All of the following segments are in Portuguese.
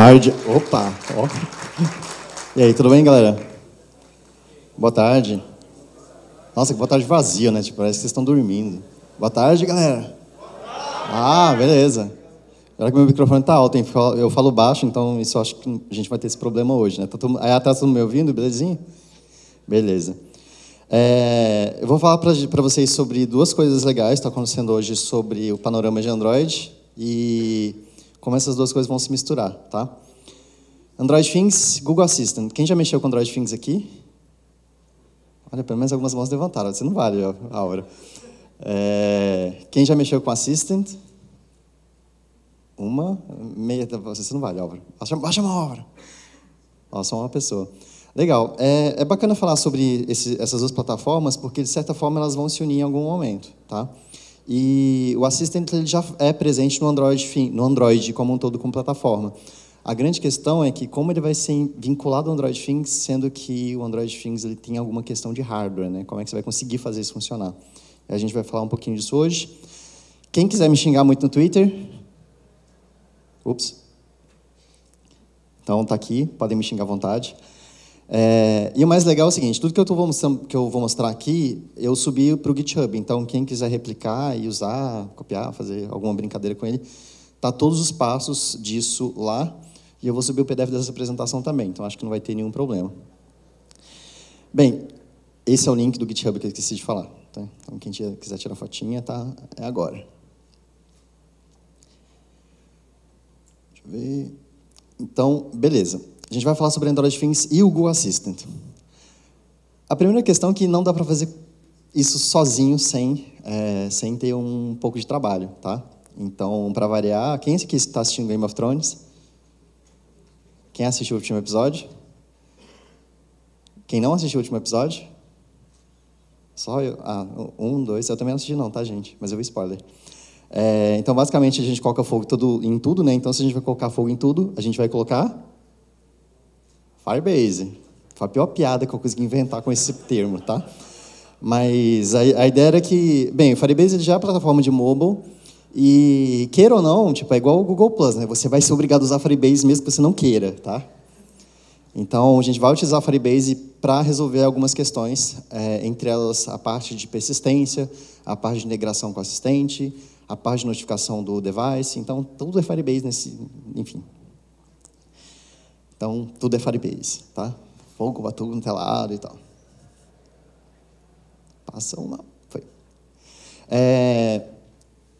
tarde. Opa! Ó. E aí, tudo bem, galera? Boa tarde. Nossa, que boa tarde vazia, né? Tipo, parece que vocês estão dormindo. Boa tarde, galera. Ah, beleza. Agora que meu microfone tá alto, hein? Eu falo baixo, então isso eu acho que a gente vai ter esse problema hoje, né? Aí atrás todo mundo me ouvindo, belezinha? Beleza. Eu vou falar para vocês sobre duas coisas legais que estão acontecendo hoje sobre o panorama de Android e como essas duas coisas vão se misturar, tá? Android Things, Google Assistant. Quem já mexeu com Android Things aqui? Olha, pelo menos algumas mãos levantaram, você não vale a hora. Quem já mexeu com Assistant? Uma, meia, você não vale, Álvaro. Baixa a mão, Álvaro. Ó, só uma pessoa. Legal. É bacana falar sobre essas duas plataformas, porque, de certa forma, elas vão se unir em algum momento, tá? E o Assistant ele já é presente no Android como um todo, como plataforma. A grande questão é que como ele vai ser vinculado ao Android Things, sendo que o Android Things ele tem alguma questão de hardware, né? Como é que você vai conseguir fazer isso funcionar? A gente vai falar um pouquinho disso hoje. Quem quiser me xingar muito no Twitter... Ups. Então, tá aqui, podem me xingar à vontade. E o mais legal é o seguinte, tudo que eu vou mostrar aqui, eu subi para o GitHub. Então, quem quiser replicar e usar, copiar, fazer alguma brincadeira com ele, tá todos os passos disso lá. E eu vou subir o PDF dessa apresentação também. Então, acho que não vai ter nenhum problema. Bem, esse é o link do GitHub que eu esqueci de falar. Tá? Então, quem quiser tirar fotinha, é agora. Deixa eu ver. Então, beleza. A gente vai falar sobre Android Things e o Google Assistant. A primeira questão é que não dá para fazer isso sozinho sem ter um pouco de trabalho, tá? Então, para variar, quem aqui está assistindo Game of Thrones? Quem assistiu o último episódio? Quem não assistiu o último episódio? Só eu? Ah, 1, 2, eu também não assisti não, tá, gente? Mas eu vi spoiler. Então, basicamente, a gente coloca fogo em tudo, né? Então, se a gente vai colocar fogo em tudo, a gente vai colocar Firebase. Foi a pior piada que eu consegui inventar com esse termo, tá? Mas a ideia era que... Bem, o Firebase já é a plataforma de mobile e, queira ou não, tipo, é igual o Google Plus, né? Você vai ser obrigado a usar Firebase mesmo que você não queira, tá? Então, a gente vai utilizar o Firebase para resolver algumas questões, entre elas a parte de persistência, a parte de integração com o assistente, a parte de notificação do device. Então, tudo é Firebase enfim. Então, tudo é Firebase, tá? Fogo, batuco no telado e tal. Passa uma... Foi.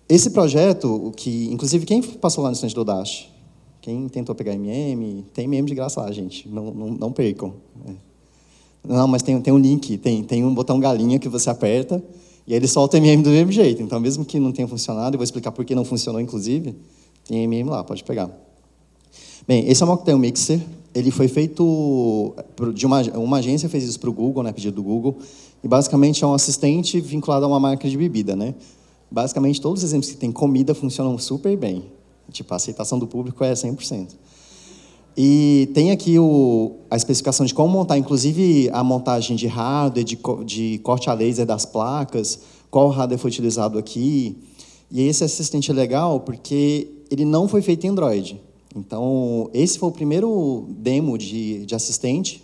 Esse projeto, inclusive, quem passou lá no stand do Dash? Quem tentou pegar MM? Tem MM de graça lá, gente. Não percam. Não, mas tem um link, tem um botão galinha que você aperta e aí ele solta MM do mesmo jeito. Então, mesmo que não tenha funcionado, eu vou explicar por que não funcionou, inclusive, tem MM lá, pode pegar. Bem, esse é o Mocktail Mixer. Ele foi feito de uma agência, fez isso para o Google, né, pedido do Google, e basicamente é um assistente vinculado a uma marca de bebida, né? Basicamente, todos os exemplos que tem comida funcionam super bem. Tipo, a aceitação do público é 100%. E tem aqui a especificação de como montar, inclusive a montagem de hardware, de corte a laser das placas, qual hardware foi utilizado aqui. E esse assistente é legal porque ele não foi feito em Android. Então, esse foi o primeiro demo de assistente,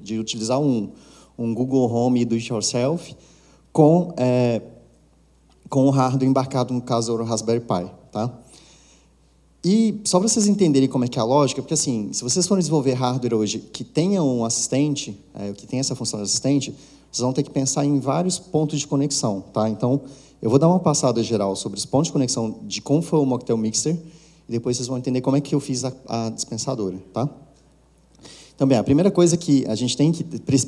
de utilizar um Google Home do it yourself com o hardware embarcado, no caso, o Raspberry Pi. Tá? E só para vocês entenderem como é que é a lógica, porque assim, se vocês forem desenvolver hardware hoje que tenha um assistente, que tenha essa função de assistente, vocês vão ter que pensar em vários pontos de conexão. Tá? Então, eu vou dar uma passada geral sobre os pontos de conexão de como foi o Mocktail Mixer, e depois vocês vão entender como é que eu fiz a dispensadora, tá? Então, bem, a primeira coisa que a gente tem que...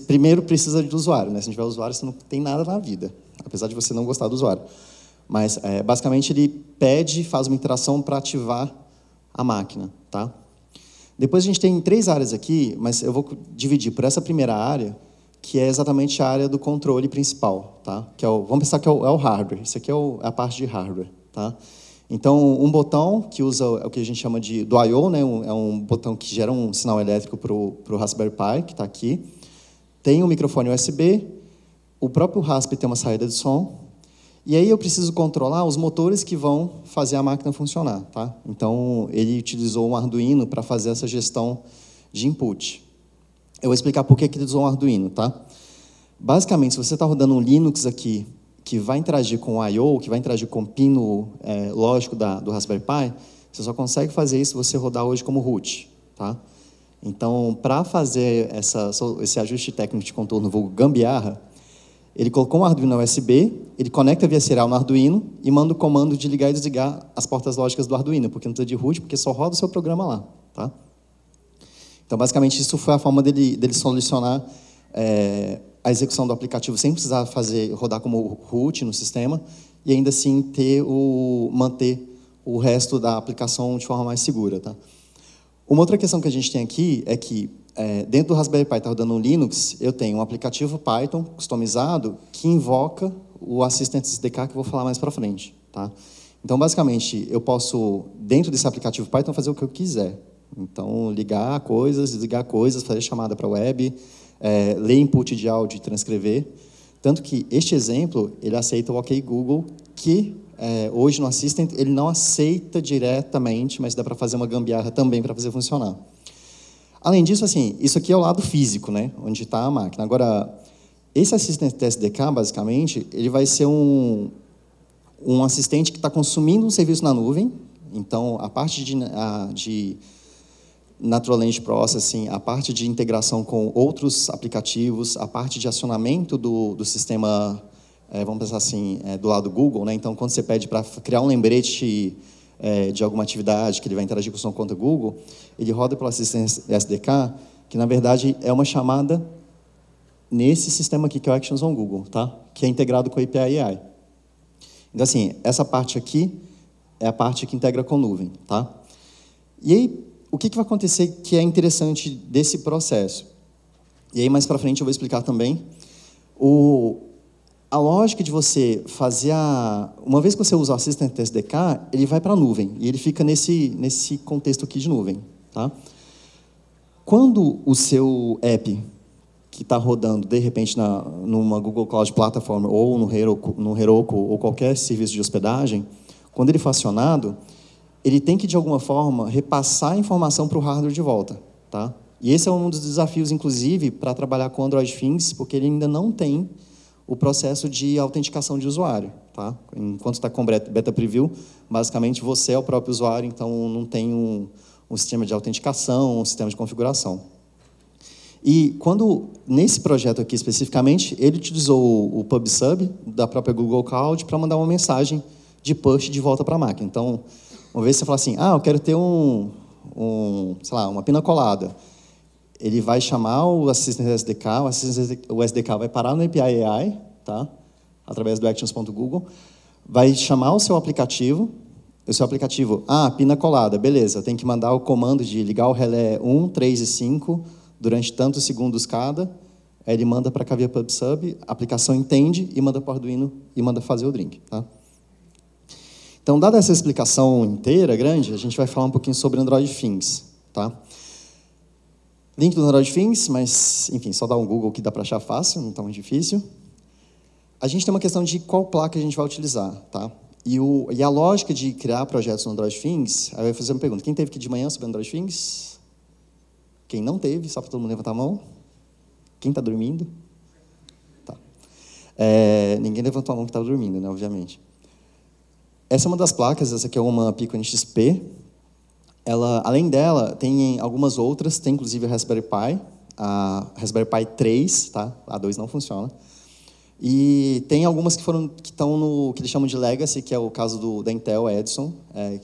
Primeiro, precisa do usuário, né? Se não tiver usuário, você não tem nada na vida, apesar de você não gostar do usuário. Mas, basicamente, ele faz uma interação para ativar a máquina, tá? Depois, a gente tem 3 áreas aqui, mas eu vou dividir por essa primeira área, que é exatamente a área do controle principal, tá? Vamos pensar que é o hardware. Isso aqui é a parte de hardware, tá? Então, um botão que usa o que a gente chama do I/O, né? É um botão que gera um sinal elétrico para o Raspberry Pi, que está aqui. Tem um microfone USB, o próprio Raspberry tem uma saída de som, E aí eu preciso controlar os motores que vão fazer a máquina funcionar, tá? Então, ele utilizou um Arduino para fazer essa gestão de input. Eu vou explicar por que ele usou um Arduino, tá? Basicamente, se você está rodando um Linux aqui, que vai interagir com o I/O, que vai interagir com o pino lógico do Raspberry Pi, você só consegue fazer isso se você rodar hoje como root, tá? Então, para fazer esse ajuste técnico de contorno, vulgo gambiarra, ele colocou um Arduino USB, ele conecta via serial no Arduino e manda o comando de ligar e desligar as portas lógicas do Arduino, porque não precisa de root, porque só roda o seu programa lá, tá? Então, basicamente, isso foi a forma dele solucionar a execução do aplicativo sem precisar rodar como root no sistema e ainda assim manter o resto da aplicação de forma mais segura, tá? Uma outra questão que a gente tem aqui é que dentro do Raspberry Pi está rodando um Linux, eu tenho um aplicativo Python customizado que invoca o Assistant SDK que eu vou falar mais para frente, tá? Então, basicamente, eu posso, dentro desse aplicativo Python, fazer o que eu quiser. Então, ligar coisas, desligar coisas, fazer chamada para a web, ler input de áudio e transcrever. Tanto que este exemplo, ele aceita o OK Google, que hoje no Assistant ele não aceita diretamente, mas dá para fazer uma gambiarra também para fazer funcionar. Além disso, assim, isso aqui é o lado físico, né, onde está a máquina. Agora, esse Assistant SDK, basicamente, ele vai ser um assistente que está consumindo um serviço na nuvem. Então, a parte de Natural Language Processing, a parte de integração com outros aplicativos, a parte de acionamento do sistema, vamos pensar assim, do lado do Google, né? Então, quando você pede para criar um lembrete de alguma atividade que ele vai interagir com sua conta Google, ele roda pelo Assistant SDK, que, na verdade, é uma chamada nesse sistema aqui, que é o Actions on Google, tá? Que é integrado com a API AI. Então, assim, essa parte aqui é a parte que integra com nuvem, tá? E aí, o que vai acontecer que é interessante desse processo? E aí, mais para frente, eu vou explicar também. A lógica de você fazer uma vez que você usa o Assistant SDK, ele vai para a nuvem, e ele fica nesse contexto aqui de nuvem, tá? Quando o seu app, que está rodando, de repente, numa Google Cloud Platform, ou no Heroku, ou qualquer serviço de hospedagem, quando ele for acionado, ele tem que, de alguma forma, repassar a informação para o hardware de volta, tá? E esse é um dos desafios, inclusive, para trabalhar com Android Things, porque ele ainda não tem o processo de autenticação de usuário, tá? Enquanto está com beta preview, basicamente você é o próprio usuário, então não tem um sistema de autenticação, um sistema de configuração. E nesse projeto aqui especificamente, ele utilizou o PubSub da própria Google Cloud para mandar uma mensagem de push de volta para a máquina. Então, uma vez você fala assim, eu quero ter sei lá, uma pina colada. Ele vai chamar o Assistant SDK, o SDK vai parar no API AI, tá? Através do actions.google, vai chamar o seu aplicativo, pina colada, beleza, tem que mandar o comando de ligar o relé 1, 3 e 5 durante tantos segundos cada, aí ele manda para cá via PubSub, a aplicação entende e manda para o Arduino e manda fazer o drink, tá? Então, dada essa explicação inteira, grande, a gente vai falar um pouquinho sobre Android Things, tá? Link do Android Things, mas, enfim, só dá um Google que dá para achar fácil, não está muito difícil. A gente tem uma questão de qual placa a gente vai utilizar, tá? E a lógica de criar projetos no Android Things, aí eu vou fazer uma pergunta. Quem teve aqui de manhã sobre Android Things? Quem não teve, só para todo mundo levantar a mão. Quem está dormindo? Tá. Ninguém levantou a mão que estava dormindo, né, obviamente. Essa é uma das placas, essa aqui é uma Pico NXP. Além dela, tem algumas outras, tem inclusive a Raspberry Pi, a Raspberry Pi 3, tá? A 2 não funciona. E tem algumas que estão no que eles chamam de Legacy, que é o caso da Intel Edison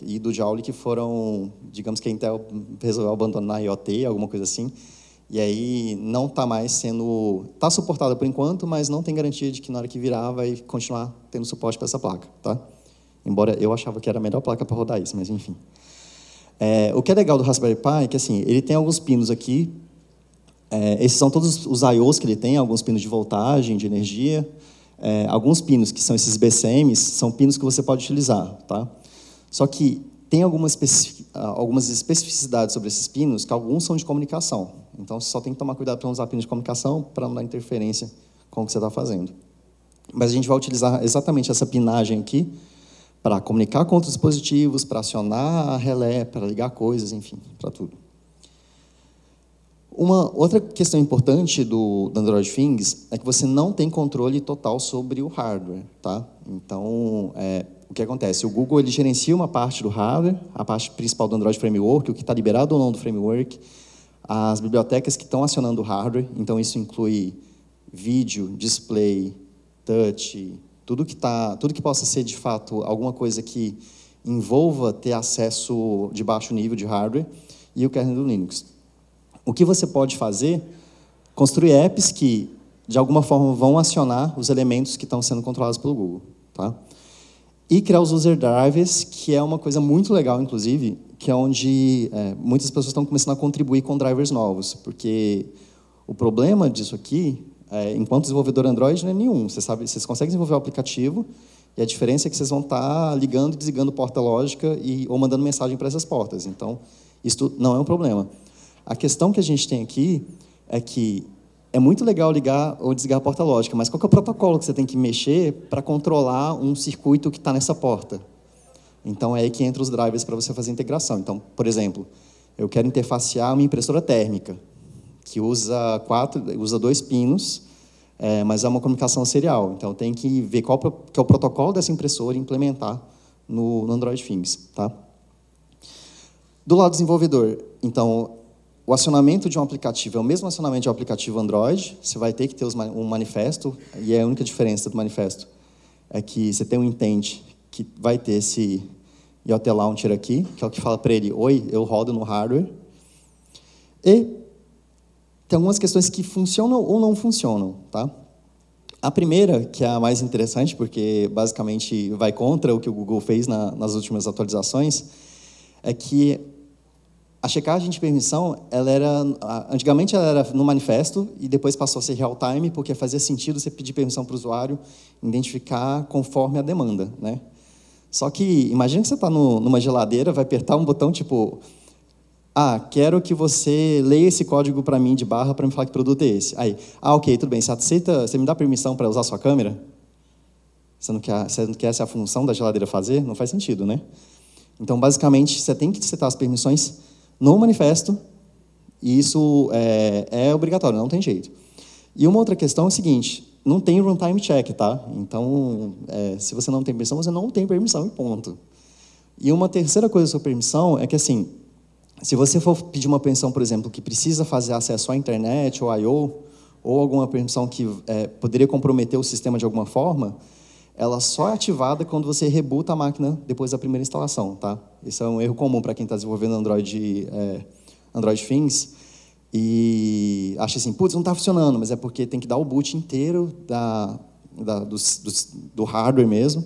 e do Joule, que foram, digamos que a Intel resolveu abandonar a IoT, alguma coisa assim. E aí não está mais sendo... Está suportada por enquanto, mas não tem garantia de que na hora que virar vai continuar tendo suporte para essa placa, tá? Embora eu achava que era a melhor placa para rodar isso, mas enfim. O que é legal do Raspberry Pi é que assim, ele tem alguns pinos aqui. Esses são todos os I/Os que ele tem, alguns pinos de voltagem, de energia. Alguns pinos, que são esses BCMs, são pinos que você pode utilizar, tá? Só que tem algumas especificidades sobre esses pinos, que alguns são de comunicação. Então, você só tem que tomar cuidado para não usar pinos de comunicação, para não dar interferência com o que você está fazendo. Mas a gente vai utilizar exatamente essa pinagem aqui para comunicar com outros dispositivos, para acionar a relé, para ligar coisas, enfim, para tudo. Uma outra questão importante do Android Things é que você não tem controle total sobre o hardware, tá? Então, o que acontece? O Google ele gerencia uma parte do hardware, a parte principal do Android Framework, o que está liberado ou não do framework, as bibliotecas que estão acionando o hardware, então isso inclui vídeo, display, touch, tudo que possa ser, de fato, alguma coisa que envolva ter acesso de baixo nível de hardware, e o kernel do Linux. O que você pode fazer? Construir apps que, de alguma forma, vão acionar os elementos que estão sendo controlados pelo Google. Tá? E criar os user drivers, que é uma coisa muito legal, inclusive, que é onde muitas pessoas estão começando a contribuir com drivers novos, porque o problema disso aqui, enquanto desenvolvedor Android, não é nenhum. Vocês conseguem desenvolver o aplicativo, e a diferença é que vocês vão estar ligando e desligando porta lógica ou mandando mensagem para essas portas. Então, isso não é um problema. A questão que a gente tem aqui é que é muito legal ligar ou desligar a porta lógica, mas qual que é o protocolo que você tem que mexer para controlar um circuito que está nessa porta? Então, é aí que entra os drivers para você fazer a integração. Então, por exemplo, eu quero interfacear uma impressora térmica, que usa 2 pinos, mas é uma comunicação serial. Então, eu tenho que ver qual que é o protocolo dessa impressora e implementar no Android Things. Tá? Do lado do desenvolvedor, então, o acionamento de um aplicativo é o mesmo acionamento de um aplicativo Android, você vai ter que ter um manifesto, e a única diferença do manifesto é que você tem um intent que vai ter esse IoT Launcher aqui, que é o que fala para ele, oi, eu rodo no hardware. E tem algumas questões que funcionam ou não funcionam. Tá? A primeira, que é a mais interessante, porque basicamente vai contra o que o Google fez nas últimas atualizações, é que a checagem de permissão, antigamente ela era no manifesto e depois passou a ser real-time, porque fazia sentido você pedir permissão para o usuário identificar conforme a demanda. Né? Só que, imagina que você está numa geladeira, vai apertar um botão tipo, quero que você leia esse código para mim de barra para me falar que produto é esse. Aí, ok, tudo bem, você me dá permissão para usar a sua câmera? Você não quer essa a função da geladeira fazer? Não faz sentido, né? Então, basicamente, você tem que setar as permissões no manifesto, e isso é obrigatório, não tem jeito. E uma outra questão é o seguinte, não tem runtime check, tá? Então, se você não tem permissão, você não tem permissão e ponto. E uma terceira coisa sobre permissão é que, assim, se você for pedir uma permissão, por exemplo, que precisa fazer acesso à internet ou I/O, ou alguma permissão que poderia comprometer o sistema de alguma forma, ela só é ativada quando você rebuta a máquina depois da primeira instalação. Tá? Isso é um erro comum para quem está desenvolvendo Android Things, e acha assim, putz, não está funcionando, mas é porque tem que dar o boot inteiro do hardware mesmo,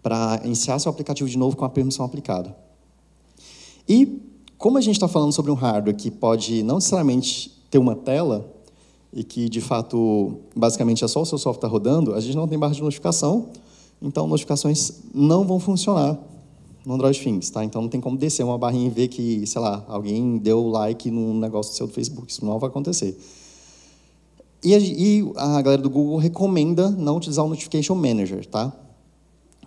para iniciar seu aplicativo de novo com a permissão aplicada. E, como a gente está falando sobre um hardware que pode não necessariamente ter uma tela, e que, de fato, basicamente é só o seu software rodando, a gente não tem barra de notificação, então notificações não vão funcionar no Android Things. Tá? Então, não tem como descer uma barrinha e ver que, sei lá, alguém deu like num negócio seu do Facebook. Isso não vai acontecer. E a galera do Google recomenda não utilizar o Notification Manager. Tá?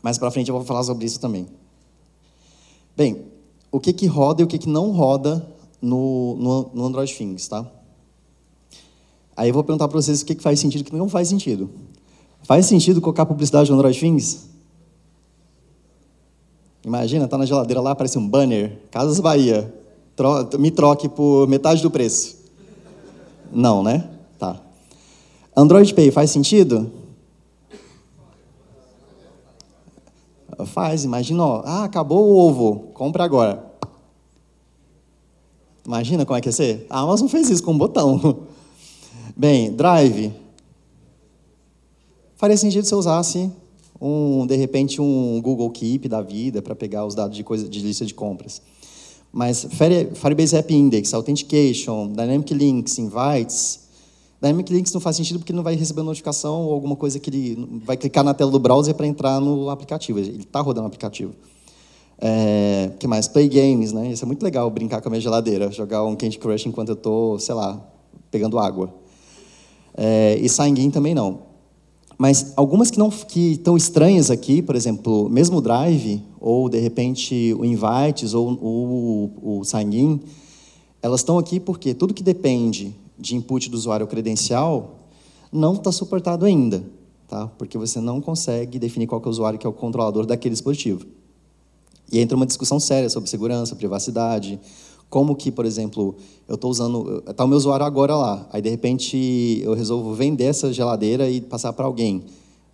Mais para frente eu vou falar sobre isso também. Bem, o que roda e o que não roda no Android Things, tá? Aí eu vou perguntar para vocês o que faz sentido e o que não faz sentido. Faz sentido colocar publicidade no Android Things? Imagina, tá na geladeira lá, aparece um banner, Casas Bahia, me troque por metade do preço. Não, né? Tá. Android Pay faz sentido? Faz, imagina, ó, acabou o ovo, compra agora. Imagina como é que ia ser? A Amazon fez isso com um botão. Bem, Drive. Faria sentido se eu usasse, de repente, um Google Keep da vida para pegar os dados de lista de compras. Mas Firebase App Index, Authentication, Dynamic Links, Invites. Dynamic Links não faz sentido porque não vai receber notificação ou alguma coisa que ele vai clicar na tela do browser para entrar no aplicativo. Ele está rodando o aplicativo. Que mais? Play Games, né? Isso é muito legal, brincar com a minha geladeira, jogar um Candy Crush enquanto eu estou, sei lá, pegando água. E Sign In também não. Mas algumas que estão estranhas aqui, por exemplo, mesmo o Drive, ou, de repente, o Invites, ou o Sign-in, elas estão aqui porque tudo que depende de input do usuário credencial não está suportado ainda, tá? Porque você não consegue definir qual que é o usuário que é o controlador daquele dispositivo. E entra uma discussão séria sobre segurança, privacidade, como que, por exemplo, eu estou usando... Está o meu usuário agora lá, aí, de repente, eu resolvo vender essa geladeira e passar para alguém.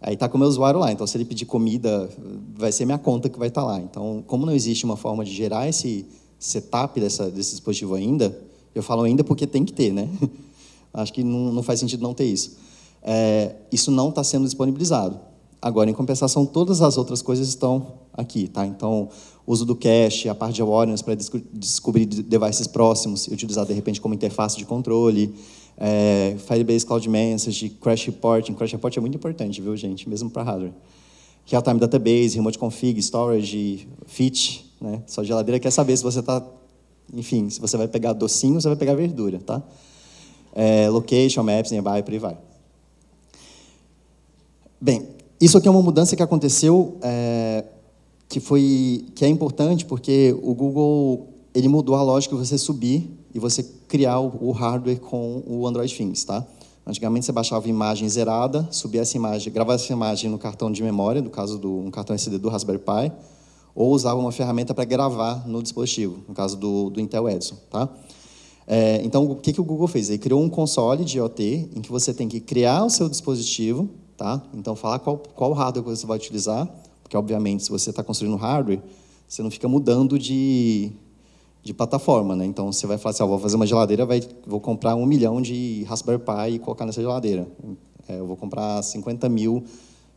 Aí está com o meu usuário lá, então, se ele pedir comida, vai ser minha conta que vai estar lá. Então, como não existe uma forma de gerar esse setup desse dispositivo ainda, eu falo ainda porque tem que ter, né? Acho que não faz sentido não ter isso. Isso não está sendo disponibilizado. Agora, em compensação, todas as outras coisas estão aqui, tá? Então, uso do cache, a parte de awareness para descobrir devices próximos e utilizar, de repente, como interface de controle, Firebase Cloud Message, Crash Reporting. Crash Report é muito importante, viu, gente? Mesmo para hardware. Real-time Database, Remote Config, Storage, Fit, né? Sua geladeira quer saber se você está... Enfim, se você vai pegar docinho ou se vai pegar verdura, tá? Location, Maps, Nearby, por aí vai. Bem, isso aqui é uma mudança que aconteceu, que é importante, porque o Google ele mudou a lógica de você subir e você criar o hardware com o Android Things, tá? Antigamente, você baixava imagem zerada, subia essa imagem, gravava essa imagem no cartão de memória, no caso de um cartão SD do Raspberry Pi, ou usava uma ferramenta para gravar no dispositivo, no caso do Intel Edison, tá? Então, o que o Google fez? Ele criou um console de IoT em que você tem que criar o seu dispositivo, tá? Então, falar qual hardware você vai utilizar, porque, obviamente, se você está construindo hardware, você não fica mudando de plataforma, né? Então, você vai falar assim, vou fazer uma geladeira, vou comprar 1 milhão de Raspberry Pi e colocar nessa geladeira. Eu vou comprar 50 mil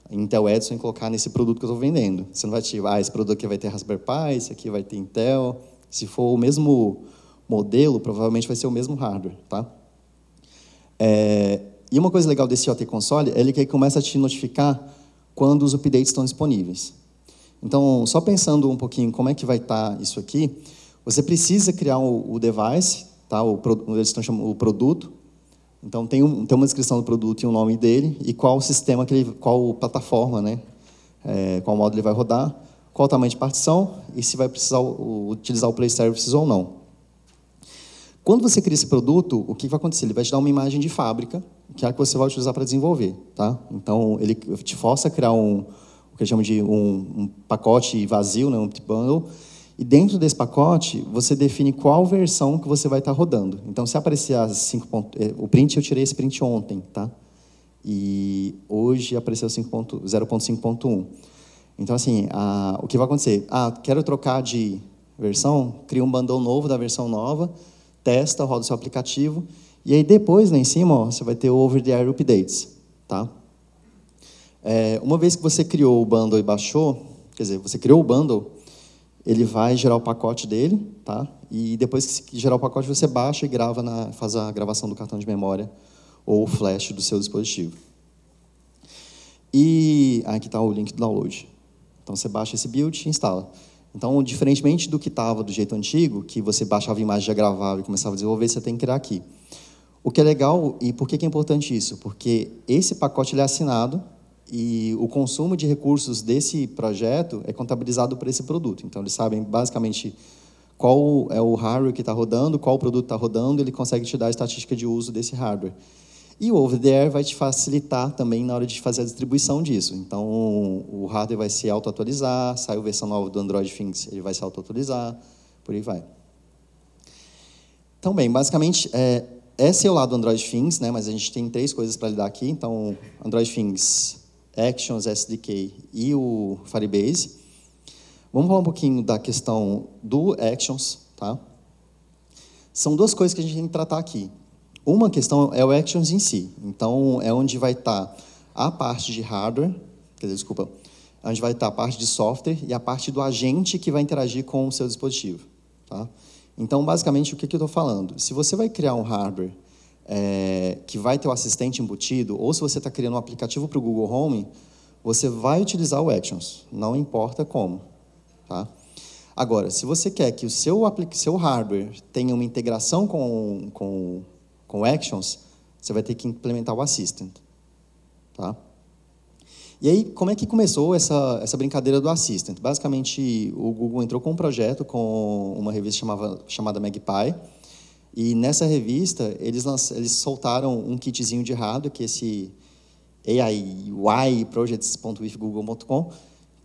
Intel Edison e colocar nesse produto que eu estou vendendo. Você não vai ativar, esse produto aqui vai ter Raspberry Pi, esse aqui vai ter Intel. Se for o mesmo modelo, provavelmente vai ser o mesmo hardware, tá? E uma coisa legal desse IoT Console é que ele começa a te notificar quando os updates estão disponíveis. Então, só pensando um pouquinho como é que vai estar isso aqui, você precisa criar o device, tá? Eles estão chamando o produto. Então, tem uma descrição do produto e o nome dele, e qual sistema, qual plataforma, né? Qual módulo ele vai rodar, qual o tamanho de partição, e se vai precisar utilizar o Play Services ou não. Quando você cria esse produto, o que vai acontecer? Ele vai te dar uma imagem de fábrica, que é a que você vai utilizar para desenvolver, tá? Então, ele te força a criar o que eles chamam de um pacote vazio, né? Um bundle, e dentro desse pacote, você define qual versão que você vai estar rodando. Então, se aparecer o print, eu tirei esse print ontem, tá? E hoje apareceu 0.5.1. Então, assim, o que vai acontecer? Quero trocar de versão, cria um bundle novo da versão nova, testa, roda o seu aplicativo, e aí depois, lá em cima, você vai ter o over-the-air updates, tá? Uma vez que você criou o bundle e baixou, quer dizer, você criou o bundle, ele vai gerar o pacote dele, tá? E depois que gerar o pacote, você baixa e faz a gravação do cartão de memória ou o flash do seu dispositivo. E aqui está o link do download. Então, você baixa esse build e instala. Então, diferentemente do que estava do jeito antigo, que você baixava a imagem, já gravava e começava a desenvolver, você tem que criar aqui. O que é legal, e por que é importante isso? Porque esse pacote ele é assinado e o consumo de recursos desse projeto é contabilizado por esse produto. Então, eles sabem, basicamente, qual é o hardware que está rodando, qual produto está rodando, ele consegue te dar a estatística de uso desse hardware. E o over-the-air vai te facilitar também na hora de fazer a distribuição disso. Então, o hardware vai se auto-atualizar, saiu a versão nova do Android Things, ele vai se auto-atualizar, por aí vai. Então, bem, basicamente, esse é o lado do Android Things, né, mas a gente tem 3 coisas para lidar aqui. Então, Android Things, Actions, SDK e o Firebase. Vamos falar um pouquinho da questão do Actions, tá? São 2 coisas que a gente tem que tratar aqui. Uma questão é o Actions em si. Então, é onde vai estar a parte de hardware, onde vai estar a parte de software e a parte do agente que vai interagir com o seu dispositivo, tá? Então, basicamente, o que eu estou falando? Se você vai criar um hardware que vai ter o assistente embutido, ou se você está criando um aplicativo para o Google Home, você vai utilizar o Actions, não importa como, tá? Agora, se você quer que o seu hardware tenha uma integração com Actions, você vai ter que implementar o Assistant, tá? E aí, como é que começou essa brincadeira do Assistant? Basicamente, o Google entrou com um projeto com uma revista chamada Magpie, e nessa revista, eles soltaram um kitzinho de hardware, que é esse AIY-projects.withgoogle.com,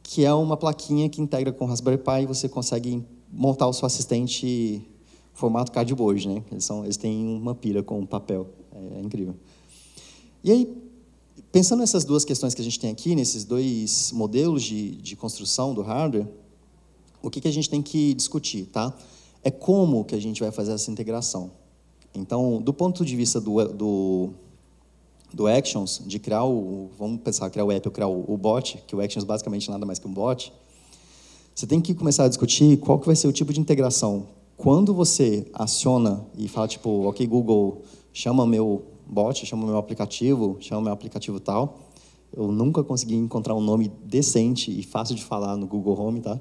que é uma plaquinha que integra com o Raspberry Pi e você consegue montar o seu assistente formato cardboard, né? Eles têm uma pira com papel, é incrível. E aí, pensando nessas duas questões que a gente tem aqui, nesses dois modelos de construção do hardware, o que a gente tem que discutir, tá? É como que a gente vai fazer essa integração. Então, do ponto de vista do Actions, de criar vamos pensar, criar o app ou criar o bot, que o Actions basicamente nada mais que um bot, você tem que começar a discutir qual que vai ser o tipo de integração. Quando você aciona e fala, tipo, ok, Google, chama meu bot, chama meu aplicativo tal, eu nunca consegui encontrar um nome decente e fácil de falar no Google Home, tá?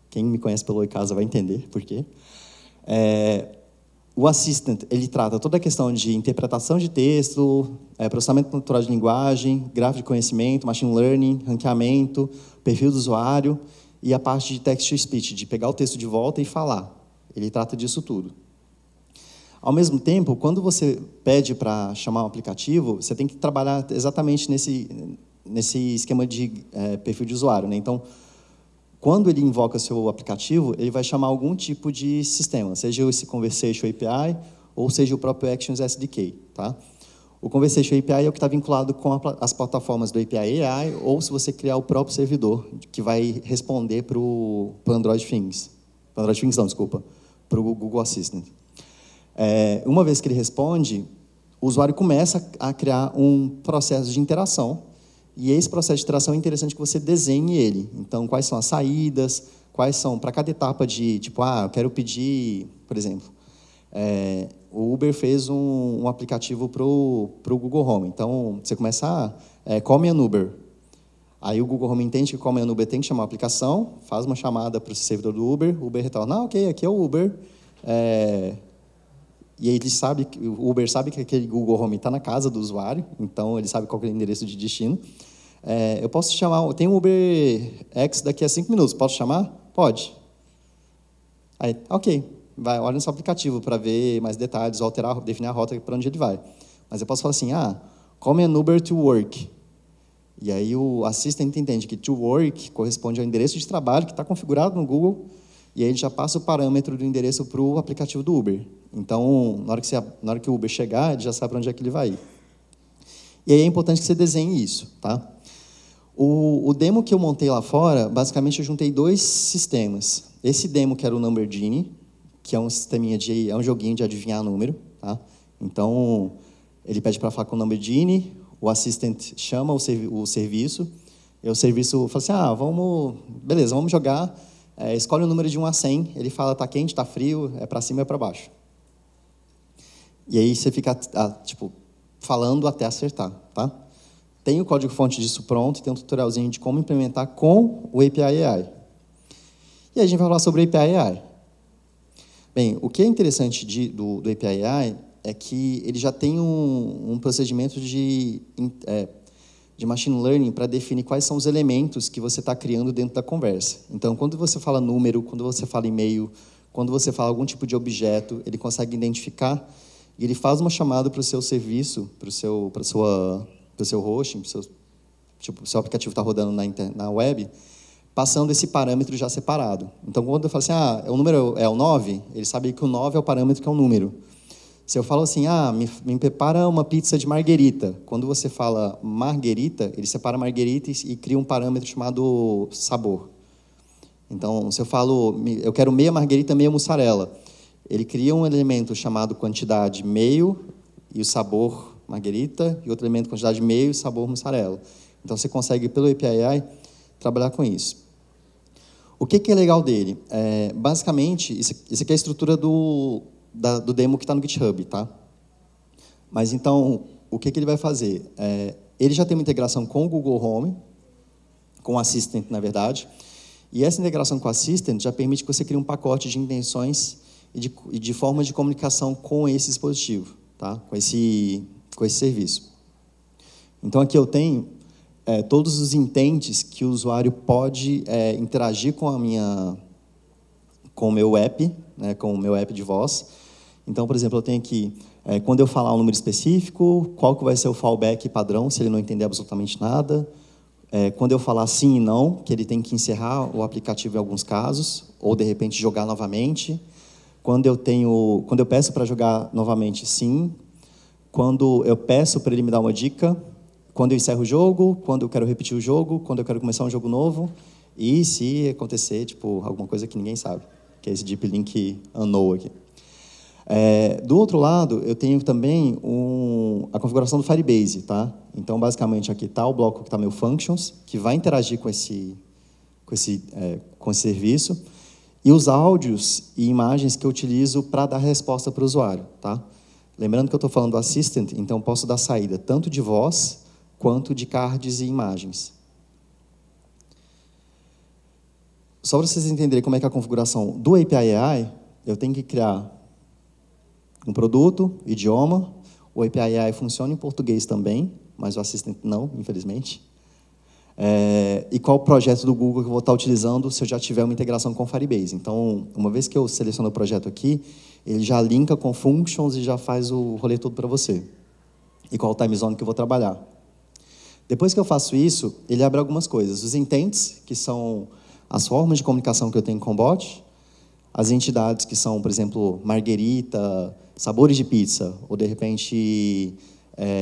Quem me conhece pelo Oi Casa vai entender por quê. O Assistant, ele trata toda a questão de interpretação de texto, processamento natural de linguagem, gráfico de conhecimento, machine learning, ranqueamento, perfil do usuário e a parte de text-to-speech, de pegar o texto de volta e falar. Ele trata disso tudo. Ao mesmo tempo, quando você pede para chamar um aplicativo, você tem que trabalhar exatamente nesse esquema de perfil de usuário, né? Então, quando ele invoca seu aplicativo, ele vai chamar algum tipo de sistema, seja esse Conversation API ou seja o próprio Actions SDK. Tá? O Conversation API é o que está vinculado com as plataformas do API AI, ou se você criar o próprio servidor, que vai responder para o Android Things. Para o Android Things não, desculpa. Para o Google Assistant. Uma vez que ele responde, o usuário começa a criar um processo de interação. E esse processo de interação é interessante que você desenhe ele. Então, quais são as saídas, quais são, para cada etapa de, tipo, eu quero pedir, por exemplo, o Uber fez um aplicativo para o Google Home. Então, você começa call me an Uber. Aí o Google Home entende que call me an Uber tem que chamar a aplicação, faz uma chamada para o servidor do Uber, o Uber retorna, ok, aqui é o Uber. E aí o Uber sabe que aquele Google Home está na casa do usuário, então ele sabe qual é o endereço de destino. Eu posso chamar, tem um Uber X daqui a 5 minutos, posso chamar? Pode. Aí, ok, olha no seu aplicativo para ver mais detalhes, definir a rota para onde ele vai. Mas eu posso falar assim, call me an Uber to work. E aí o assistant entende que to work corresponde ao endereço de trabalho que está configurado no Google, e aí ele já passa o parâmetro do endereço para o aplicativo do Uber. Então, na hora que o Uber chegar, ele já sabe para onde é que ele vai ir. E aí é importante que você desenhe isso. Tá? O demo que eu montei lá fora, basicamente eu juntei dois sistemas. Esse demo que era o Number Genie, que é um sisteminha é um joguinho de adivinhar número. Tá? Então, ele pede para falar com o Number Genie, o assistant chama o serviço, e o serviço fala assim, beleza, vamos jogar. Escolhe o número de 1 a 100, ele fala, está quente, está frio, é para cima ou é para baixo. E aí você fica, falando até acertar, tá? Tem o código-fonte disso pronto, tem um tutorialzinho de como implementar com o API AI. E aí a gente vai falar sobre o API AI. Bem, o que é interessante do API AI é que ele já tem um procedimento de machine learning para definir quais são os elementos que você está criando dentro da conversa. Então, quando você fala número, quando você fala e-mail, quando você fala algum tipo de objeto, ele consegue identificar e ele faz uma chamada para o seu serviço, para o seu hosting, o seu aplicativo está rodando na web, passando esse parâmetro já separado. Então, quando eu falo assim, o número é o 9, ele sabe que o 9 é o parâmetro que é o número. Se eu falo assim, me prepara uma pizza de marguerita. Quando você fala marguerita, ele separa marguerita e cria um parâmetro chamado sabor. Então, se eu falo, eu quero meia marguerita, meia mussarela, ele cria um elemento chamado quantidade meio e o sabor marguerita, e outro elemento quantidade meio e sabor mussarela. Então, você consegue, pelo API, trabalhar com isso. O que é legal dele? Basicamente, isso aqui é a estrutura do demo que está no GitHub, tá? Mas, então, o que ele vai fazer? Ele já tem uma integração com o Google Home, com o Assistant, na verdade, e essa integração com o Assistant já permite que você crie um pacote de intenções e de formas de comunicação com esse dispositivo, tá? Com esse serviço. Então, aqui eu tenho todos os intents que o usuário pode interagir com o meu app, né, com o meu app de voz. Então, por exemplo, eu tenho aqui, quando eu falar um número específico, qual que vai ser o fallback padrão, se ele não entender absolutamente nada. Quando eu falar sim e não, que ele tem que encerrar o aplicativo em alguns casos, ou, de repente, jogar novamente. Quando eu peço para jogar novamente, sim. Quando eu peço para ele me dar uma dica. Quando eu encerro o jogo, quando eu quero repetir o jogo, quando eu quero começar um jogo novo. E se acontecer, tipo, alguma coisa que ninguém sabe, que é esse Deep Link Unknown aqui. Do outro lado, eu tenho também a configuração do Firebase, tá? Então, basicamente, aqui está o bloco que está meu Functions, que vai interagir com esse serviço, e os áudios e imagens que eu utilizo para dar resposta para o usuário, tá? Lembrando que eu estou falando do Assistant, então eu posso dar saída tanto de voz quanto de cards e imagens. Só para vocês entenderem como é que é a configuração do API AI, eu tenho que criar um produto, idioma. O API AI funciona em português também, mas o Assistant não, infelizmente. E qual projeto do Google que eu vou estar utilizando se eu já tiver uma integração com o Firebase. Então, uma vez que eu seleciono o projeto aqui, ele já linka com Functions e já faz o rolê todo para você. E qual time zone que eu vou trabalhar. Depois que eu faço isso, ele abre algumas coisas. Os intents, que são as formas de comunicação que eu tenho com o bot. As entidades que são, por exemplo, marguerita, sabores de pizza, ou, de repente,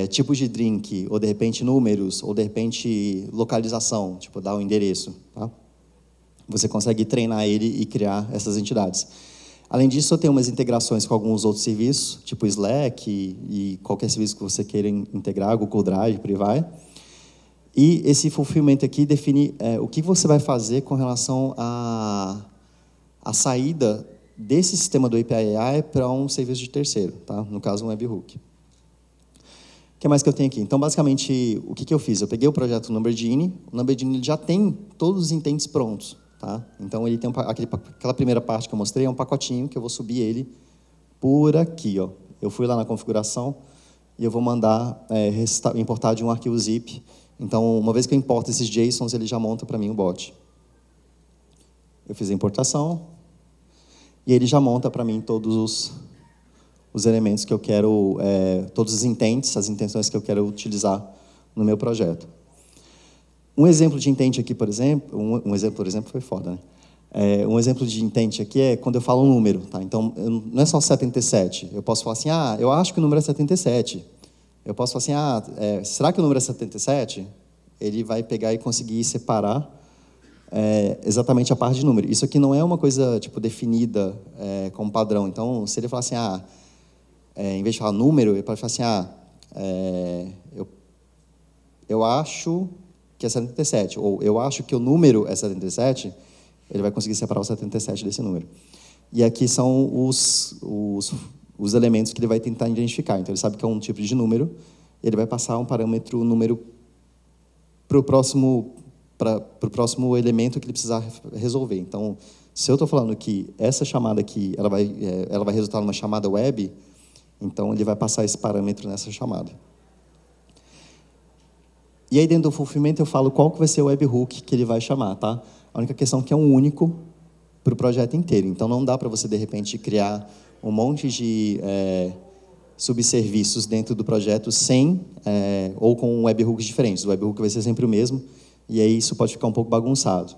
tipos de drink, ou, de repente, números, ou, de repente, localização, tipo, dar o endereço. Tá? Você consegue treinar ele e criar essas entidades. Além disso, eu tenho umas integrações com alguns outros serviços, tipo Slack e qualquer serviço que você queira integrar, Google Drive, por aí vai. E esse fulfillment aqui define o que você vai fazer com relação à saída desse sistema do API AI para um serviço de terceiro, tá? No caso, um webhook. O que mais que eu tenho aqui? Então, basicamente, o que eu fiz? Eu peguei o projeto Numberdini. O Numberdini já tem todos os intents prontos. Tá? Então, ele tem aquela primeira parte que eu mostrei, é um pacotinho que eu vou subir ele por aqui. Ó. Eu fui lá na configuração e eu vou mandar importar de um arquivo zip. Então, uma vez que eu importo esses JSONs, ele já monta para mim o bot. Eu fiz a importação e ele já monta para mim todos os elementos que eu quero, todos os intents, as intenções que eu quero utilizar no meu projeto. Um exemplo de intent aqui, por exemplo, um exemplo, por exemplo, foi foda, né? Um exemplo de intent aqui é quando eu falo um número, tá? Então, não é só 77. Eu posso falar assim, eu acho que o número é 77. Eu posso falar assim, será que o número é 77? Ele vai pegar e conseguir separar exatamente a parte de número. Isso aqui não é uma coisa tipo definida como padrão. Então, se ele falar assim, em vez de falar número, ele pode falar assim, eu acho que é 77, ou eu acho que o número é 77, ele vai conseguir separar o 77 desse número. E aqui são os elementos que ele vai tentar identificar. Então, ele sabe que é um tipo de número, ele vai passar um parâmetro número para o próximo elemento que ele precisar resolver. Então, se eu estou falando que essa chamada aqui ela vai resultar numa chamada web, então ele vai passar esse parâmetro nessa chamada. E aí, dentro do fulfillment, eu falo qual que vai ser o webhook que ele vai chamar, tá? A única questão é que é um único para o projeto inteiro. Então, não dá para você, de repente, criar um monte de subserviços dentro do projeto ou com webhooks diferentes. O webhook vai ser sempre o mesmo, e aí isso pode ficar um pouco bagunçado.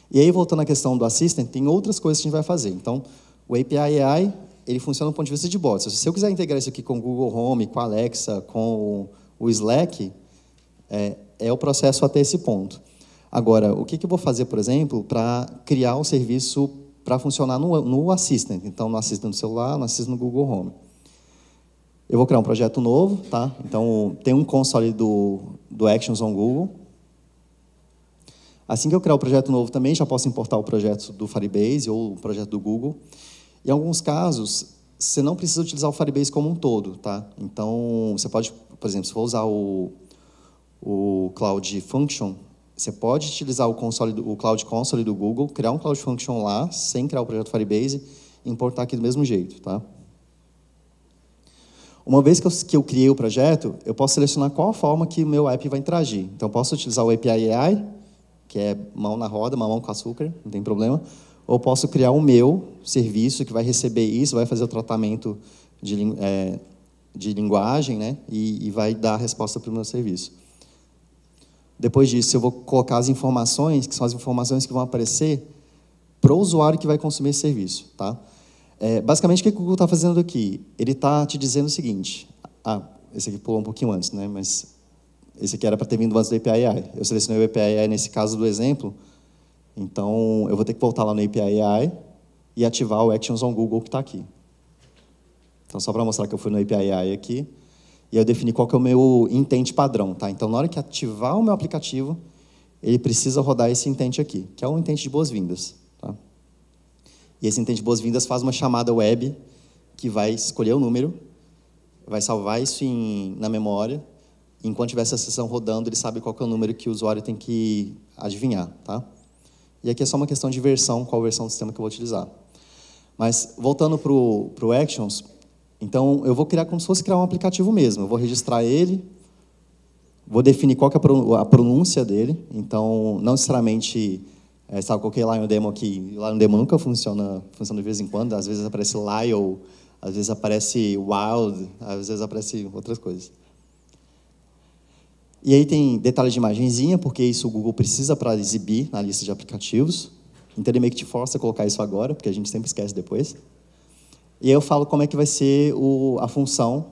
E aí, voltando à questão do Assistant, tem outras coisas que a gente vai fazer. Então, o API AI, ele funciona do ponto de vista de bots. Se eu quiser integrar isso aqui com o Google Home, com a Alexa, com o Slack, é o processo até esse ponto. Agora, o que eu vou fazer, por exemplo, para criar um serviço para funcionar no Assistant? Então, no Assistant do celular, no Assistant no Google Home. Eu vou criar um projeto novo, tá? Então, tem um console do Actions on Google. Assim que eu criar o projeto novo também, já posso importar o projeto do Firebase ou o projeto do Google. Em alguns casos, você não precisa utilizar o Firebase como um todo, tá? Então, você pode, por exemplo, se for usar o Cloud Function, você pode utilizar o Cloud Console do Google, criar um Cloud Function lá, sem criar o projeto Firebase, e importar aqui do mesmo jeito, tá? Uma vez que eu criei o projeto, eu posso selecionar qual a forma que o meu app vai interagir. Então, eu posso utilizar o API AI, que é mão na roda, mamão com açúcar, não tem problema. Ou posso criar o meu serviço que vai receber isso, vai fazer o tratamento de linguagem, né? E vai dar a resposta para o meu serviço. Depois disso, eu vou colocar as informações, que são as informações que vão aparecer para o usuário que vai consumir esse serviço. Tá? Basicamente, o que o Google está fazendo aqui? Ele está te dizendo o seguinte... esse aqui pulou um pouquinho antes, né? Mas esse aqui era para ter vindo antes do API AI. Eu selecionei o API AI nesse caso do exemplo, então eu vou ter que voltar lá no API AI e ativar o Actions on Google que está aqui. Então, só para mostrar que eu fui no API AI aqui, e eu defini qual que é o meu intent padrão. Tá? Então, na hora que ativar o meu aplicativo, ele precisa rodar esse intent aqui, que é o intent de boas-vindas. Tá? E esse intent de boas-vindas faz uma chamada web que vai escolher o número, vai salvar isso na memória, e enquanto tiver essa sessão rodando, ele sabe qual que é o número que o usuário tem que adivinhar. Tá? E aqui é só uma questão de versão, qual versão do sistema que eu vou utilizar. Mas, voltando para o Actions, então, eu vou criar como se fosse criar um aplicativo mesmo. Eu vou registrar ele, vou definir qual que é a pronúncia dele. Então, não necessariamente, sabe, eu coloquei Lion Demo aqui. Lion Demo nunca funciona de vez em quando. Às vezes aparece Lion, às vezes aparece Wild, às vezes aparece outras coisas. E aí tem detalhes de imagenzinha, porque isso o Google precisa para exibir na lista de aplicativos. Então, ele meio que te força a colocar isso agora, porque a gente sempre esquece depois. E aí eu falo como é que vai ser a função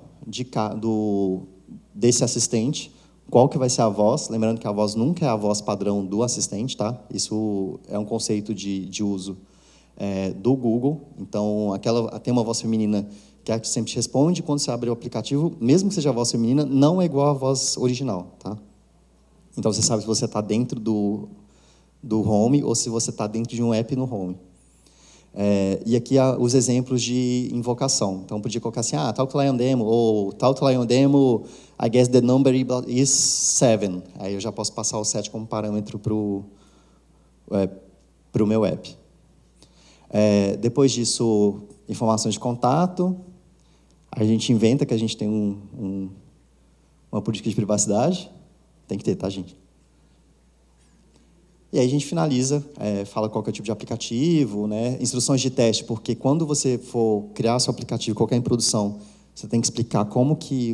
desse assistente, qual que vai ser a voz, lembrando que a voz nunca é a voz padrão do assistente, tá? Isso é um conceito de uso do Google. Então, tem uma voz feminina que é a que sempre te responde, quando você abre o aplicativo, mesmo que seja a voz feminina, não é igual à voz original, tá? Então, você sabe se você está dentro do Home ou se você está dentro de um app no Home. E aqui há os exemplos de invocação. Então, podia colocar assim, talk to Lion Demo, ou talk to Lion Demo, I guess the number is 7. Aí eu já posso passar o 7 como parâmetro para o meu app. Depois disso, informações de contato. A gente inventa que a gente tem uma política de privacidade. Tem que ter, tá, gente? E aí a gente finaliza, fala qual que é o tipo de aplicativo, né? Instruções de teste, porque quando você for criar seu aplicativo, qualquer em produção, você tem que explicar como que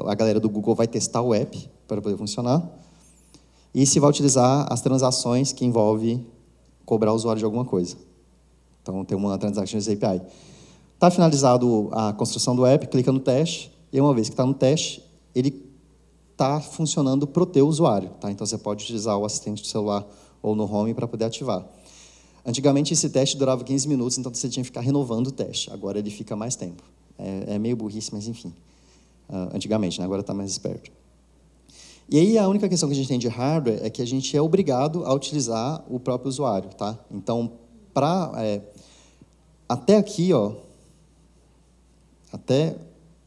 a galera do Google vai testar o app para poder funcionar. E se vai utilizar as transações que envolvem cobrar o usuário de alguma coisa. Então, tem uma Transactions API. Está finalizado a construção do app, clica no teste, e uma vez que está no teste, ele está funcionando para o teu usuário. Tá? Então, você pode utilizar o assistente do celular ou no Home para poder ativar. Antigamente, esse teste durava 15 minutos, então você tinha que ficar renovando o teste. Agora, ele fica mais tempo. É meio burrice, mas enfim. Antigamente, né? Agora está mais esperto. E aí, a única questão que a gente tem de hardware é que a gente é obrigado a utilizar o próprio usuário. Tá? Então, até aqui, até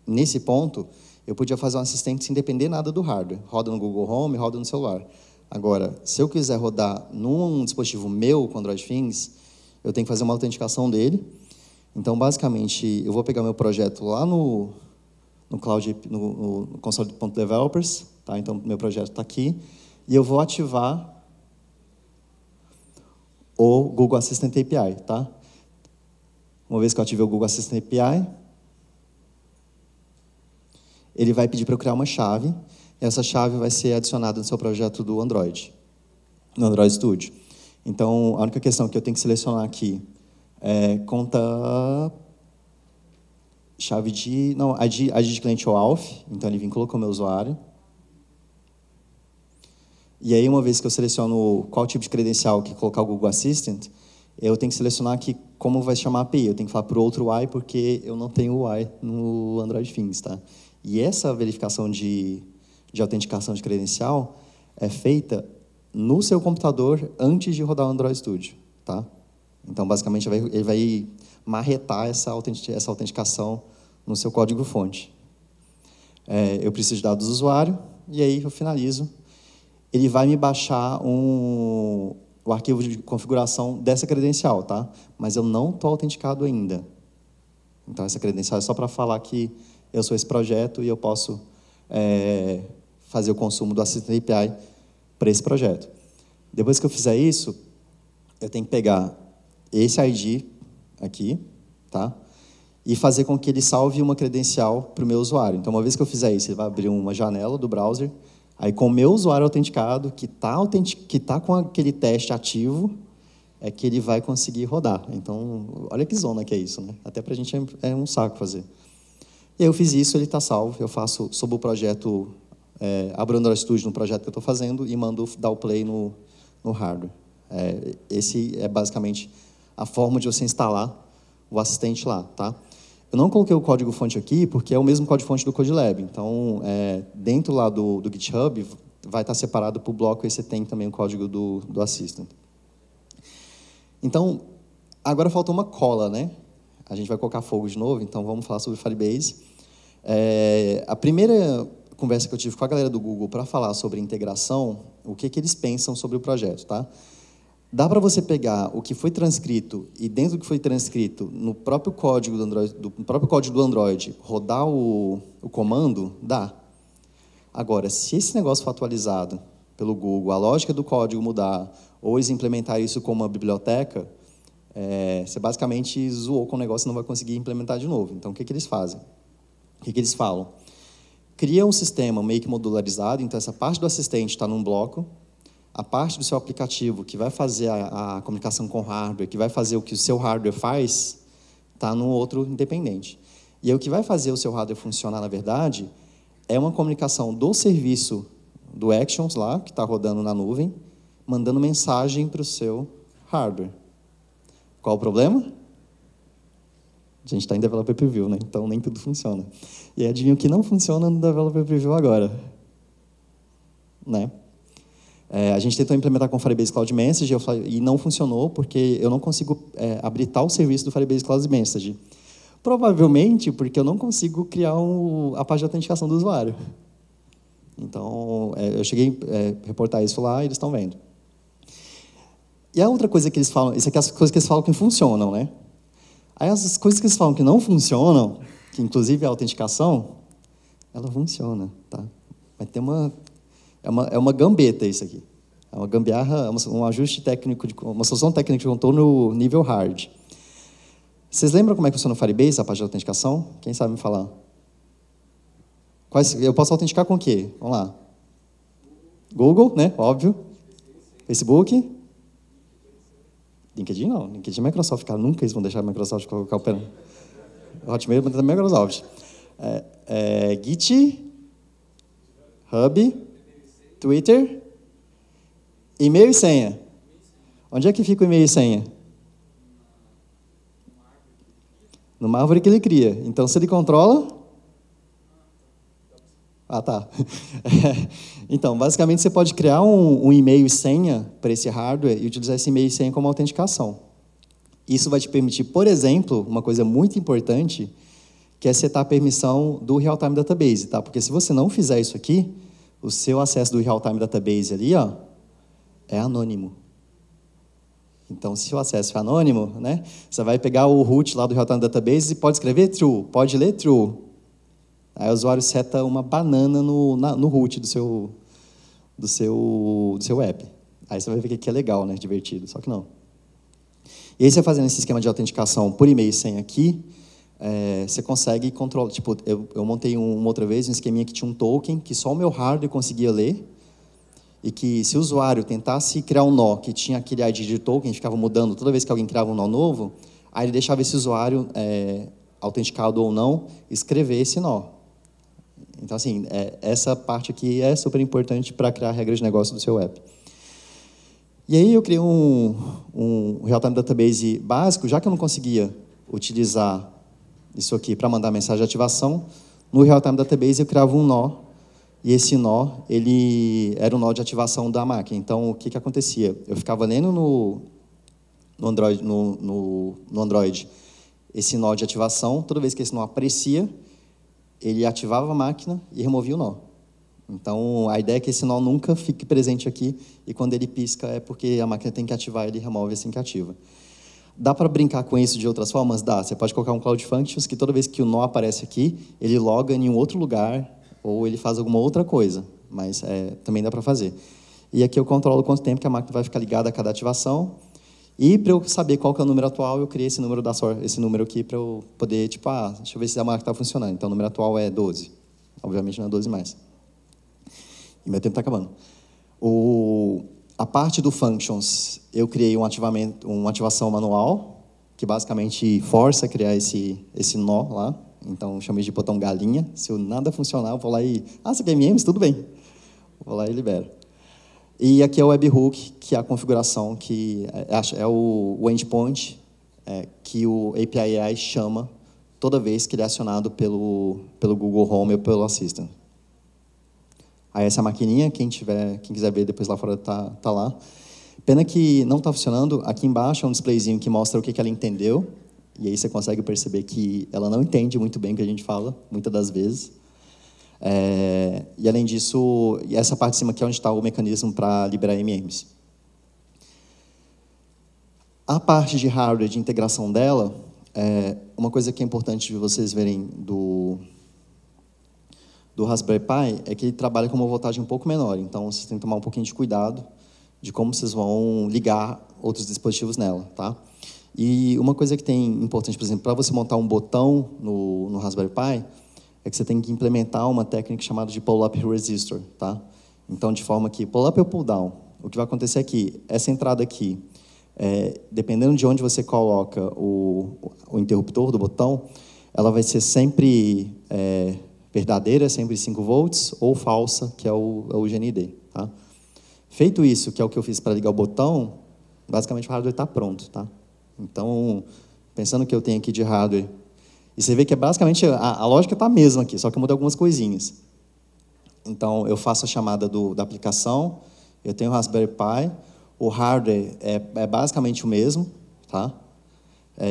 nesse ponto, eu podia fazer um assistente sem depender nada do hardware. Roda no Google Home, roda no celular. Agora, se eu quiser rodar num dispositivo meu com Android Things, eu tenho que fazer uma autenticação dele. Então, basicamente, eu vou pegar meu projeto lá no Cloud, no console.developers. Tá? Então, meu projeto está aqui. E eu vou ativar o Google Assistant API. Tá? Uma vez que eu ativei o Google Assistant API, ele vai pedir para eu criar uma chave, e essa chave vai ser adicionada no seu projeto do Android, no Android Studio. Então, a única questão que eu tenho que selecionar aqui é conta chave ID de cliente ou auth, então ele vinculou com o meu usuário. E aí, uma vez que eu seleciono qual tipo de credencial que colocar o Google Assistant, eu tenho que selecionar aqui como vai chamar a API. Eu tenho que falar para o outro UI, porque eu não tenho UI no Android Things, tá? E essa verificação de autenticação de credencial é feita no seu computador antes de rodar o Android Studio. Tá? Então, basicamente, ele vai marretar essa autenticação no seu código-fonte. Eu preciso de dados do usuário, e aí eu finalizo. Ele vai me baixar o arquivo de configuração dessa credencial, tá? Mas eu não estou autenticado ainda. Então, essa credencial é só para falar que eu sou esse projeto e eu posso fazer o consumo do Assistant API para esse projeto. Depois que eu fizer isso, eu tenho que pegar esse ID aqui, tá? E fazer com que ele salve uma credencial para o meu usuário. Então, uma vez que eu fizer isso, ele vai abrir uma janela do browser, aí com o meu usuário autenticado, que tá com aquele teste ativo, é que ele vai conseguir rodar. Então, olha que zona que é isso, né? Até para a gente é um saco fazer. E aí eu fiz isso, ele está salvo, eu faço sob o projeto, abro o Android Studio no projeto que eu estou fazendo e mando dar o play no hardware. Esse é basicamente a forma de você instalar o assistente lá, tá? Eu não coloquei o código-fonte aqui, porque é o mesmo código-fonte do CodeLab. Então, dentro lá do GitHub, vai estar separado por bloco, e você tem também o código do Assistant. Então, agora falta uma cola, né? A gente vai colocar fogo de novo, então vamos falar sobre Firebase. A primeira conversa que eu tive com a galera do Google para falar sobre integração, o que eles pensam sobre o projeto, tá? Dá para você pegar o que foi transcrito e dentro do que foi transcrito no próprio código do Android, rodar o comando? Dá. Agora, se esse negócio for atualizado pelo Google, a lógica do código mudar, ou eles implementar isso como uma biblioteca, você basicamente zoou com o negócio e não vai conseguir implementar de novo. Então, o que eles fazem? O que eles falam? Cria um sistema meio que modularizado, então essa parte do assistente está num bloco, a parte do seu aplicativo que vai fazer a comunicação com o hardware, que vai fazer o que o seu hardware faz, está no outro independente. E aí, o que vai fazer o seu hardware funcionar, na verdade, é uma comunicação do serviço do Actions lá, que está rodando na nuvem, mandando mensagem para o seu hardware. Qual o problema? A gente está em Developer Preview, né? Então nem tudo funciona. E adivinha o que não funciona no Developer Preview agora? Né? A gente tentou implementar com o Firebase Cloud Message e não funcionou porque eu não consigo habilitar o serviço do Firebase Cloud Message. Provavelmente porque eu não consigo criar a página de autenticação do usuário. Então, eu cheguei a reportar isso lá e eles estão vendo. E a outra coisa que eles falam, isso aqui é as coisas que eles falam que funcionam, né? Aí as coisas que eles falam que não funcionam, que inclusive a autenticação, ela funciona, tá? Mas tem uma gambeta isso aqui. É uma gambiarra, um ajuste técnico, uma solução técnica de contorno nível hard. Vocês lembram como é que funciona o Firebase, a página de autenticação? Quem sabe me falar? Eu posso autenticar com o quê? Vamos lá. Google, né? Óbvio. Facebook. LinkedIn não. LinkedIn é Microsoft. Cara, nunca eles vão deixar a Microsoft colocar o pé. Hotmail é da Microsoft. Git, Hub, Twitter, e-mail e senha. Onde é que fica o e-mail e senha? Numa árvore que ele cria. Então, se ele controla... Ah, tá. Então, basicamente, você pode criar um e-mail e senha para esse hardware e utilizar esse e-mail e senha como autenticação. Isso vai te permitir, por exemplo, uma coisa muito importante, que é setar a permissão do Real-Time Database, tá? Porque se você não fizer isso aqui, o seu acesso do Real-Time Database ali, ó, é anônimo. Então, se o acesso é anônimo, né, você vai pegar o root lá do Real-Time Database e pode escrever true, pode ler true. Aí o usuário seta uma banana no root do seu app. Aí você vai ver que é legal, né, divertido, só que não. E aí você fazendo esse esquema de autenticação por e-mail e senha aqui, você consegue controlar. Tipo, eu montei uma outra vez um esqueminha que tinha um token que só o meu hardware conseguia ler, e que se o usuário tentasse criar um nó que tinha aquele ID de token, ficava mudando toda vez que alguém criava um nó novo, aí ele deixava esse usuário, autenticado ou não, escrever esse nó. Então, assim, essa parte aqui é super importante para criar regras de negócio do seu app. E aí eu criei um Real-Time Database básico, já que eu não conseguia utilizar isso aqui para mandar mensagem de ativação, no Real-Time Database eu criava um nó, e esse nó, ele era um nó de ativação da máquina. Então, o que acontecia? Eu ficava lendo no Android esse nó de ativação, toda vez que esse nó aparecia, ele ativava a máquina e removia o nó. Então, a ideia é que esse nó nunca fique presente aqui, e quando ele pisca é porque a máquina tem que ativar, ele remove assim que ativa. Dá para brincar com isso de outras formas? Dá. Você pode colocar um Cloud Functions que toda vez que o nó aparece aqui, ele loga em um outro lugar ou ele faz alguma outra coisa, mas também dá para fazer. E aqui eu controlo quanto tempo que a máquina vai ficar ligada a cada ativação. E para eu saber qual que é o número atual, eu criei esse número aqui para eu poder, tipo, deixa eu ver se a máquina está funcionando. Então, o número atual é 12. Obviamente não é 12 mais. E meu tempo está acabando. A parte do Functions, eu criei uma ativação manual, que basicamente força a criar esse nó lá. Então, eu chamei de botão galinha. Se nada funcionar, eu vou lá e... você quer MMs? Tudo bem. Vou lá e libero. E aqui é o webhook, que é a configuração, que é o endpoint que o API AI chama toda vez que ele é acionado pelo Google Home ou pelo Assistant. Aí essa maquininha, quem quiser ver depois lá fora, tá lá. Pena que não está funcionando. Aqui embaixo é um displayzinho que mostra o que ela entendeu. E aí você consegue perceber que ela não entende muito bem o que a gente fala, muitas das vezes. E além disso, essa parte de cima aqui é onde está o mecanismo para liberar MMs. A parte de hardware, de integração dela, uma coisa que é importante de vocês verem do Raspberry Pi é que ele trabalha com uma voltagem um pouco menor, então vocês têm que tomar um pouquinho de cuidado de como vocês vão ligar outros dispositivos nela, tá? E uma coisa que tem importante, por exemplo, para você montar um botão no Raspberry Pi, é que você tem que implementar uma técnica chamada de pull-up resistor, tá? Então, de forma que pull-up ou pull-down, o que vai acontecer é que essa entrada aqui, dependendo de onde você coloca o interruptor do botão, ela vai ser sempre verdadeira, sempre 5 volts, ou falsa, que é o GND, tá? Feito isso, que é o que eu fiz para ligar o botão, basicamente o hardware está pronto, tá? Então, pensando que eu tenho aqui de hardware, e você vê que basicamente a lógica está a mesma aqui, só que eu mudei algumas coisinhas. Então, eu faço a chamada da aplicação, eu tenho o Raspberry Pi, o hardware é basicamente o mesmo, tá?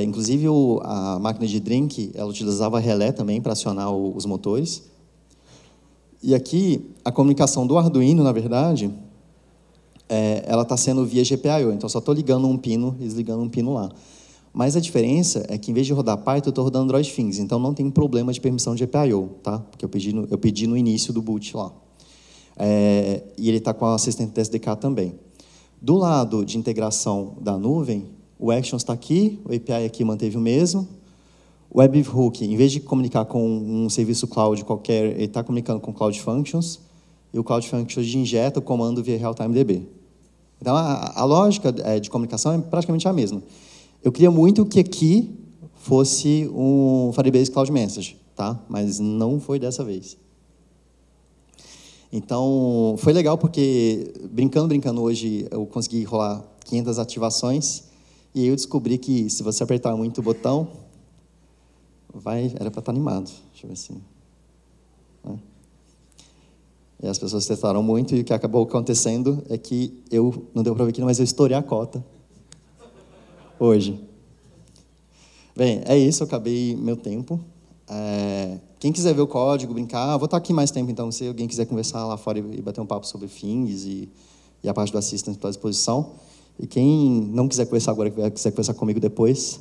Inclusive, a máquina de drink, ela utilizava relé também para acionar os motores. E aqui, a comunicação do Arduino, na verdade, ela está sendo via GPIO, então só estou ligando um pino e desligando um pino lá. Mas a diferença é que, em vez de rodar Python, eu estou rodando Android Things, então não tem problema de permissão de GPIO, tá? Porque eu pedi no início do boot lá. E ele está com a assistente SDK também. Do lado de integração da nuvem, o Actions está aqui, o API aqui manteve o mesmo. O webhook, em vez de comunicar com um serviço cloud qualquer, ele está comunicando com o Cloud Functions, e o Cloud Functions injeta o comando via Realtime DB. Então, a lógica de comunicação é praticamente a mesma. Eu queria muito que aqui fosse um Firebase Cloud Message, tá? Mas não foi dessa vez. Então, foi legal porque, brincando hoje, eu consegui rolar 500 ativações e aí eu descobri que, se você apertar muito o botão, era para estar animado. Deixa eu ver assim. E as pessoas testaram muito e o que acabou acontecendo é que não deu para ver aqui, mas eu estourei a cota hoje. Bem, é isso, eu acabei meu tempo. Quem quiser ver o código, brincar, vou estar aqui mais tempo, então, se alguém quiser conversar lá fora e bater um papo sobre Things e a parte do Assistant estou à disposição. E quem não quiser conversar agora, quiser conversar comigo depois,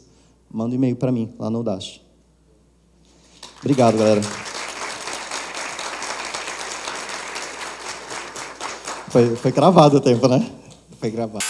manda um e-mail para mim, lá no Dash. Obrigado, galera. Foi gravado o tempo, né? Foi gravado.